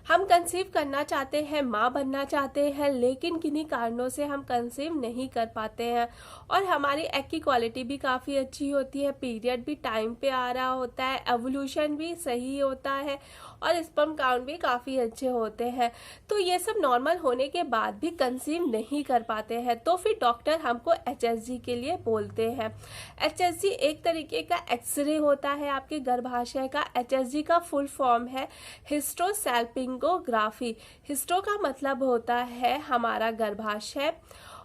हम कंसीव करना चाहते हैं, माँ बनना चाहते हैं, लेकिन किन्हीं कारणों से हम कंसीव नहीं कर पाते हैं और हमारी एग की क्वालिटी भी काफ़ी अच्छी होती है, पीरियड भी टाइम पे आ रहा होता है, एवोल्यूशन भी सही होता है और स्पर्म काउंट भी काफ़ी अच्छे होते हैं। तो ये सब नॉर्मल होने के बाद भी कंसीव नहीं कर पाते हैं, तो फिर डॉक्टर हमको HSG के लिए बोलते हैं। HSG एक तरीके का एक्सरे होता है आपके गर्भाशय का। HSG का फुल फॉर्म है हिस्टोसैल्पिंगोग्राफी। हिस्टो का मतलब होता है हमारा गर्भाशय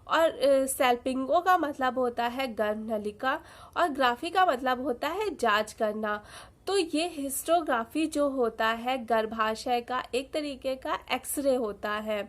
और सैल्पिंगो का मतलब होता है गर्भनलिका और ग्राफी का मतलब होता है जांच करना। तो ये हिस्टोग्राफी जो होता है गर्भाशय का एक तरीके का एक्सरे होता है।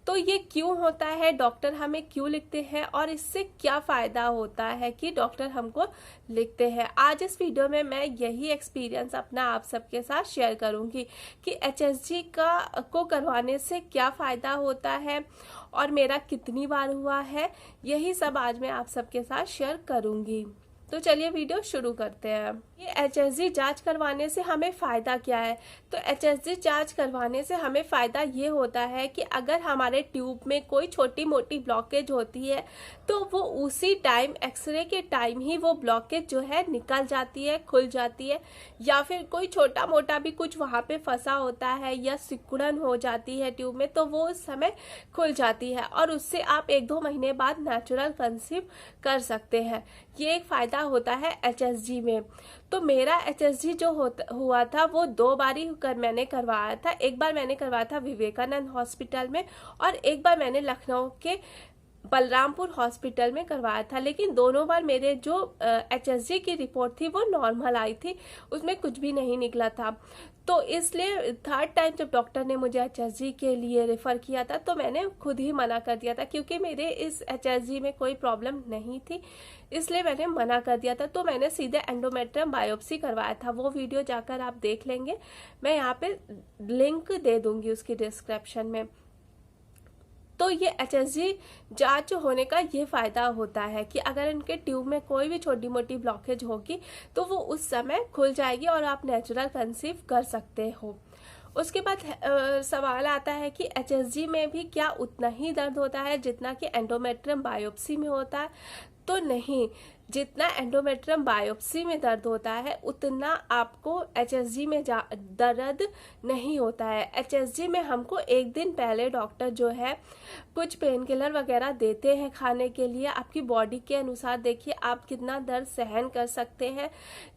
तो ये क्यों होता है, डॉक्टर हमें क्यों लिखते हैं और इससे क्या फ़ायदा होता है कि डॉक्टर हमको लिखते हैं। आज इस वीडियो में मैं यही एक्सपीरियंस अपना आप सबके साथ शेयर करूंगी कि HSG को करवाने से क्या फ़ायदा होता है और मेरा कितनी बार हुआ है, यही सब आज मैं आप सबके साथ शेयर करूंगी। तो चलिए वीडियो शुरू करते हैं। ये HSG जांच करवाने से हमें फ़ायदा क्या है। तो HSG जांच करवाने से हमें फ़ायदा ये होता है कि अगर हमारे ट्यूब में कोई छोटी मोटी ब्लॉकेज होती है तो वो उसी टाइम एक्सरे के टाइम ही वो ब्लॉकेज जो है निकल जाती है, खुल जाती है, या फिर कोई छोटा मोटा भी कुछ वहाँ पे फंसा होता है या सिकुड़न हो जाती है ट्यूब में तो वो उस समय खुल जाती है और उससे आप 1-2 महीने बाद नेचुरल कंसीव कर सकते हैं। ये एक फ़ायदा होता है HSG में। तो मेरा HSG जो हुआ था वो 2 बारी मैंने करवाया था। एक बार मैंने करवाया था विवेकानंद हॉस्पिटल में और एक बार मैंने लखनऊ के बलरामपुर हॉस्पिटल में करवाया था, लेकिन दोनों बार मेरे जो HSG की रिपोर्ट थी वो नॉर्मल आई थी, उसमें कुछ भी नहीं निकला था। तो इसलिए थर्ड टाइम जब डॉक्टर ने मुझे HSG के लिए रेफ़र किया था तो मैंने खुद ही मना कर दिया था, क्योंकि मेरे इस HSG में कोई प्रॉब्लम नहीं थी, इसलिए मैंने मना कर दिया था। तो मैंने सीधे एंडोमेट्रियम बायोप्सी करवाया था। वो वीडियो जाकर आप देख लेंगे, मैं यहाँ पे लिंक दे दूंगी उसकी डिस्क्रिप्शन में। तो ये HSG जांच होने का ये फ़ायदा होता है कि अगर इनके ट्यूब में कोई भी छोटी मोटी ब्लॉकेज होगी तो वो उस समय खुल जाएगी और आप नेचुरल कंसीव कर सकते हो। उसके बाद सवाल आता है कि HSG में भी क्या उतना ही दर्द होता है जितना कि एंडोमेट्रियम बायोप्सी में होता है। तो नहीं, जितना एंडोमेट्रियम बायोप्सी में दर्द होता है उतना आपको HSG में दर्द नहीं होता है। HSG में हमको एक दिन पहले डॉक्टर जो है कुछ पेन किलर वगैरह देते हैं खाने के लिए। आपकी बॉडी के अनुसार देखिए आप कितना दर्द सहन कर सकते हैं,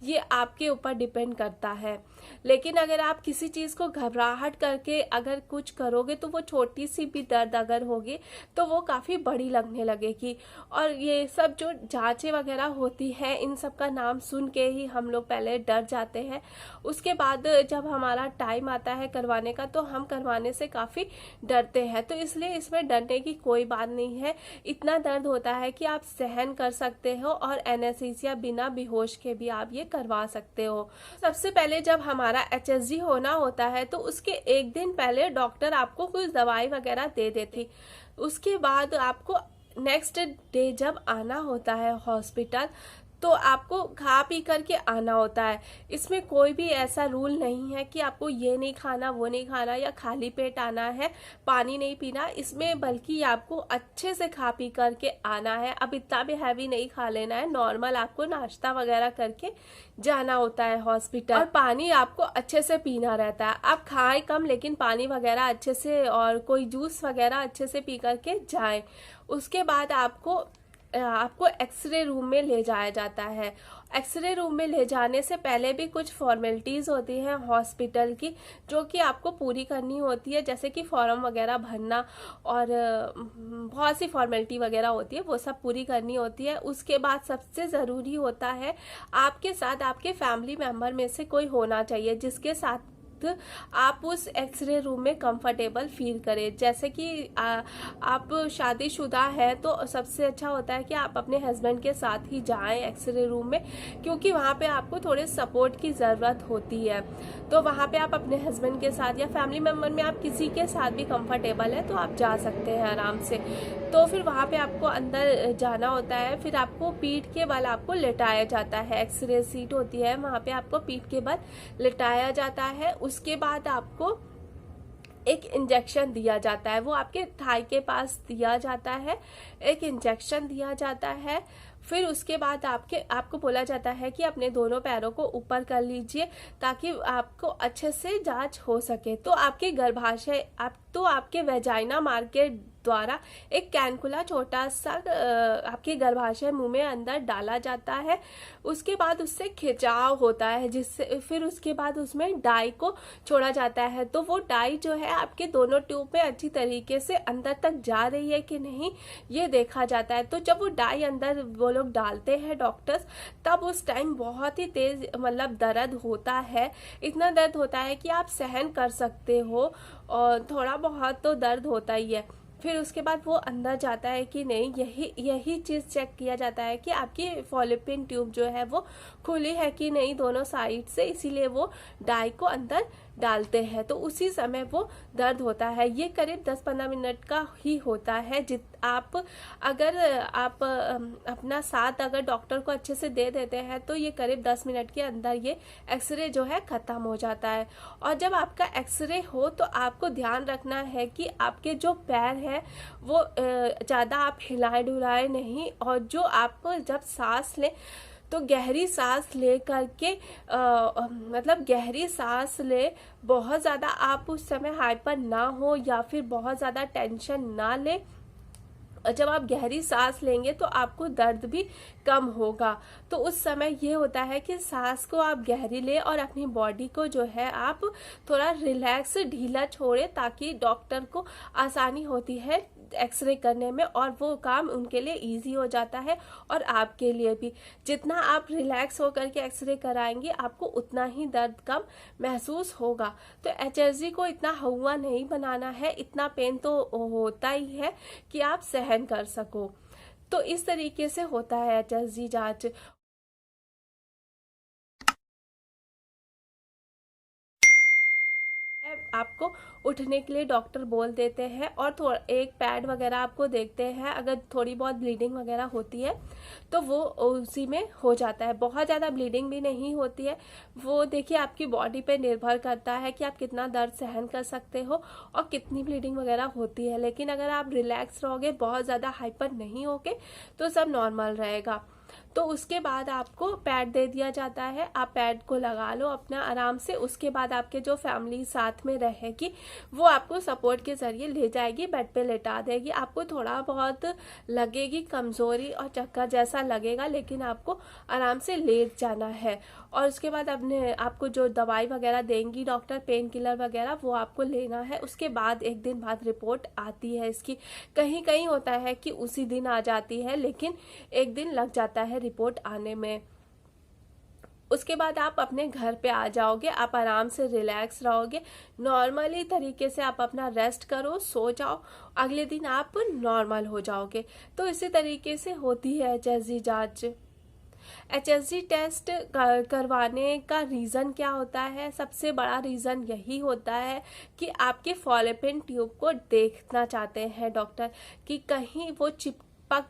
ये आपके ऊपर डिपेंड करता है। लेकिन अगर आप किसी चीज़ को घबराहट करके अगर कुछ करोगे तो वो छोटी सी भी दर्द अगर होगी तो वो काफ़ी बड़ी लगने लगेगी। और ये सब जो जांचें वगैरह होती है इन सब का नाम सुन के ही हम लोग पहले डर जाते हैं। उसके बाद जब हमारा टाइम आता है करवाने का तो हम करवाने से काफ़ी डरते हैं। तो इसलिए इसमें डरने की कोई बात नहीं है। इतना दर्द होता है कि आप सहन कर सकते हो और एनेस्थीसिया बिना बेहोश के भी आप ये करवा सकते हो। सबसे पहले जब हमारा HSG होना होता है तो उसके एक दिन पहले डॉक्टर आपको कुछ दवाई वगैरह दे देती। उसके बाद आपको नेक्स्ट डे जब आना होता है हॉस्पिटल तो आपको खा पी करके आना होता है। इसमें कोई भी ऐसा रूल नहीं है कि आपको ये नहीं खाना वो नहीं खाना या खाली पेट आना है, पानी नहीं पीना। इसमें बल्कि आपको अच्छे से खा पी करके आना है। अब इतना भी हैवी नहीं खा लेना है, नॉर्मल आपको नाश्ता वगैरह करके जाना होता है हॉस्पिटल। और पानी आपको अच्छे से पीना रहता है। आप खाएं कम लेकिन पानी वगैरह अच्छे से और कोई जूस वगैरह अच्छे से पी करके जाएं। उसके बाद आपको एक्सरे रूम में ले जाया जाता है। एक्सरे रूम में ले जाने से पहले भी कुछ फॉर्मेलिटीज़ होती हैं हॉस्पिटल की जो कि आपको पूरी करनी होती है, जैसे कि फॉर्म वगैरह भरना और बहुत सी फॉर्मेलिटी वगैरह होती है, वो सब पूरी करनी होती है। उसके बाद सबसे ज़रूरी होता है आपके साथ आपके फैमिली मेम्बर में से कोई होना चाहिए जिसके साथ आप उस एक्सरे रूम में कंफर्टेबल फील करें। जैसे कि आप शादीशुदा हैं तो सबसे अच्छा होता है कि आप अपने हस्बैंड के साथ ही जाएं एक्सरे रूम में, क्योंकि वहाँ पे आपको थोड़े सपोर्ट की ज़रूरत होती है। तो वहाँ पे आप अपने हस्बैंड के साथ या फैमिली मेम्बर में आप किसी के साथ भी कंफर्टेबल है तो आप जा सकते हैं आराम से। तो फिर वहाँ पे आपको अंदर जाना होता है, फिर आपको पीठ के बल आपको लेटाया जाता है। एक्सरे सीट होती है वहाँ पे आपको पीठ के बल लेटाया जाता है। उसके बाद आपको एक इंजेक्शन दिया जाता है, वो आपके थाई के पास दिया जाता है, एक इंजेक्शन दिया जाता है। फिर उसके बाद आपको बोला जाता है कि अपने दोनों पैरों को ऊपर कर लीजिए ताकि आपको अच्छे से जांच हो सके। तो आपके गर्भाशय आपके वेजाइना मार्ग के द्वारा एक कैनकुला छोटा सा आपके गर्भाशय मुंह में अंदर डाला जाता है। उसके बाद उससे खिंचाव होता है, जिससे फिर उसके बाद उसमें डाई को छोड़ा जाता है। तो वो डाई जो है आपके दोनों ट्यूब में अच्छी तरीके से अंदर तक जा रही है कि नहीं, ये देखा जाता है। तो जब वो डाई अंदर वो लोग डालते हैं डॉक्टर्स, तब उस टाइम बहुत ही तेज मतलब दर्द होता है। इतना दर्द होता है कि आप सहन कर सकते हो, और थोड़ा बहुत तो दर्द होता ही है। फिर उसके बाद वो अंदर जाता है कि नहीं, यही चीज़ चेक किया जाता है कि आपकी फॉलोपियन ट्यूब जो है वो खुली है कि नहीं दोनों साइड से, इसीलिए वो डाई को अंदर डालते हैं। तो उसी समय वो दर्द होता है। ये करीब 10-15 मिनट का ही होता है। अगर आप अपना साथ अगर डॉक्टर को अच्छे से दे देते हैं तो ये करीब 10 मिनट के अंदर ये एक्सरे जो है ख़त्म हो जाता है। और जब आपका एक्सरे हो तो आपको ध्यान रखना है कि आपके जो पैर है वो ज़्यादा आप हिलाए डुलाए नहीं, और जो आप जब सांस लें तो गहरी सांस ले करके मतलब गहरी सांस ले, बहुत ज़्यादा आप उस समय हाइपर ना हो या फिर बहुत ज़्यादा टेंशन ना ले। जब आप गहरी सांस लेंगे तो आपको दर्द भी कम होगा। तो उस समय ये होता है कि सांस को आप गहरी ले और अपनी बॉडी को जो है आप थोड़ा रिलैक्स ढीला छोड़े, ताकि डॉक्टर को आसानी होती है एक्सरे करने में, और वो काम उनके लिए इजी हो जाता है और आपके लिए भी। जितना आप रिलैक्स होकर के एक्सरे कराएंगे आपको उतना ही दर्द कम महसूस होगा। तो HSG को इतना हुआ नहीं बनाना है, इतना पेन तो होता ही है कि आप सहन कर सको। तो इस तरीके से होता है HSG जांच। आपको उठने के लिए डॉक्टर बोल देते हैं और थोड़ा एक पैड वगैरह आपको देखते हैं। अगर थोड़ी बहुत ब्लीडिंग वगैरह होती है तो वो उसी में हो जाता है। बहुत ज़्यादा ब्लीडिंग भी नहीं होती है। वो देखिए आपकी बॉडी पे निर्भर करता है कि आप कितना दर्द सहन कर सकते हो और कितनी ब्लीडिंग वगैरह होती है। लेकिन अगर आप रिलैक्स रहोगे, बहुत ज़्यादा हाइपर नहीं होगे, तो सब नॉर्मल रहेगा। तो उसके बाद आपको पैड दे दिया जाता है, आप पैड को लगा लो अपना आराम से। उसके बाद आपके जो फैमिली साथ में रहेगी वो आपको सपोर्ट के जरिए ले जाएगी, बेड पे लेटा देगी। आपको थोड़ा बहुत लगेगी कमज़ोरी और चक्कर जैसा लगेगा, लेकिन आपको आराम से लेट जाना है। और उसके बाद आपको जो दवाई वगैरह देंगी डॉक्टर, पेन किलर वगैरह, वो आपको लेना है। उसके बाद 1 दिन बाद रिपोर्ट आती है इसकी। कहीं कहीं होता है कि उसी दिन आ जाती है, लेकिन 1 दिन लग जाता है रिपोर्ट आने में। उसके बाद आप अपने घर पे आ जाओगे, आप आराम से रिलैक्स रहोगे, नॉर्मली तरीके से आप अपना रेस्ट करो, सो जाओ, अगले दिन आप नॉर्मल हो जाओगे। तो इसी तरीके से होती है HSG जांच। HSG टेस्ट करवाने का रीज़न क्या होता है? सबसे बड़ा रीज़न यही होता है कि आपके फॉलोपियन ट्यूब को देखना चाहते हैं डॉक्टर कि कहीं वो चिपक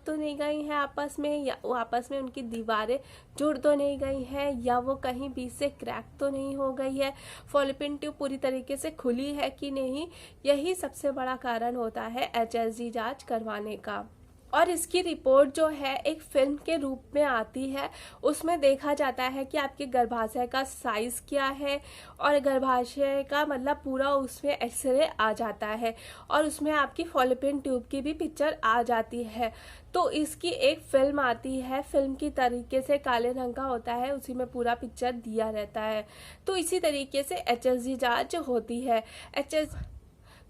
तो नहीं गई हैं आपस में, या वो आपस में उनकी दीवारें जुड़ तो नहीं गई हैं, या वो कहीं बीच से क्रैक तो नहीं हो गई है, फॉलोपियन ट्यूब पूरी तरीके से खुली है कि नहीं। यही सबसे बड़ा कारण होता है HSG जांच करवाने का। और इसकी रिपोर्ट जो है एक फिल्म के रूप में आती है। उसमें देखा जाता है कि आपके गर्भाशय का साइज क्या है, और गर्भाशय का मतलब पूरा उसमें एक्सरे आ जाता है, और उसमें आपकी फॉलोपियन ट्यूब की भी पिक्चर आ जाती है। तो इसकी एक फिल्म आती है, फिल्म की तरीके से काले रंग का होता है, उसी में पूरा पिक्चर दिया रहता है। तो इसी तरीके से HSG जांच होती है।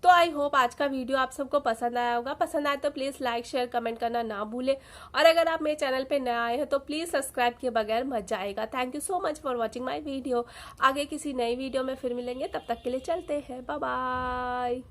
तो आई होप आज का वीडियो आप सबको पसंद आया होगा। पसंद आए तो प्लीज़ लाइक शेयर कमेंट करना ना भूलें, और अगर आप मेरे चैनल पे नए आए हो तो प्लीज़ सब्सक्राइब किए बगैर मत जाएगा। Thank you so much for watching my video. आगे किसी नई वीडियो में फिर मिलेंगे, तब तक के लिए चलते हैं, बाय बाय।